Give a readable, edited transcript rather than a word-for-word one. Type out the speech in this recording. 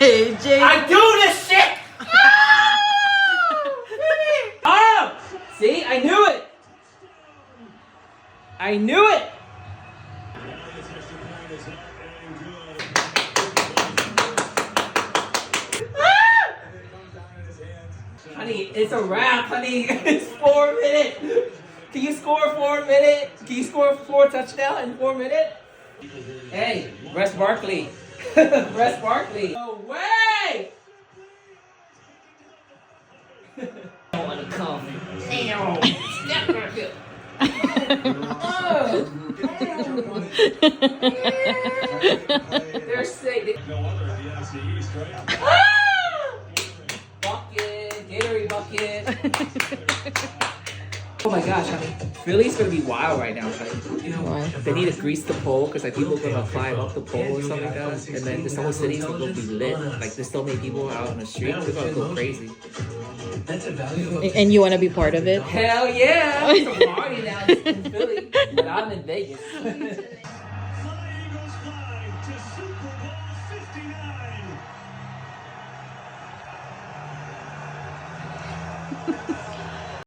JJ. I do this shit! Oh! See, I knew it! I knew it! Honey, it's a wrap, honey. It's 4 minutes. Can you score 4 minutes? Can you score 4 touchdowns in 4 minutes? Hey, rest Barkley. Rest Barkley. No way! I want to come. Damn. Step back up. Oh. They're sick. No other in the NFC East, right? Bucket, Gatorade bucket. Oh my gosh, honey. Philly's gonna be wild right now, honey. You know, why? they need to grease the pole because like people are gonna climb up the pole or something like that. And then this whole city's gonna be lit. Like there's so many people out on the street, they're gonna go crazy. And you want to be part of it? Hell yeah! It's a party now in Philly, but I'm in Vegas.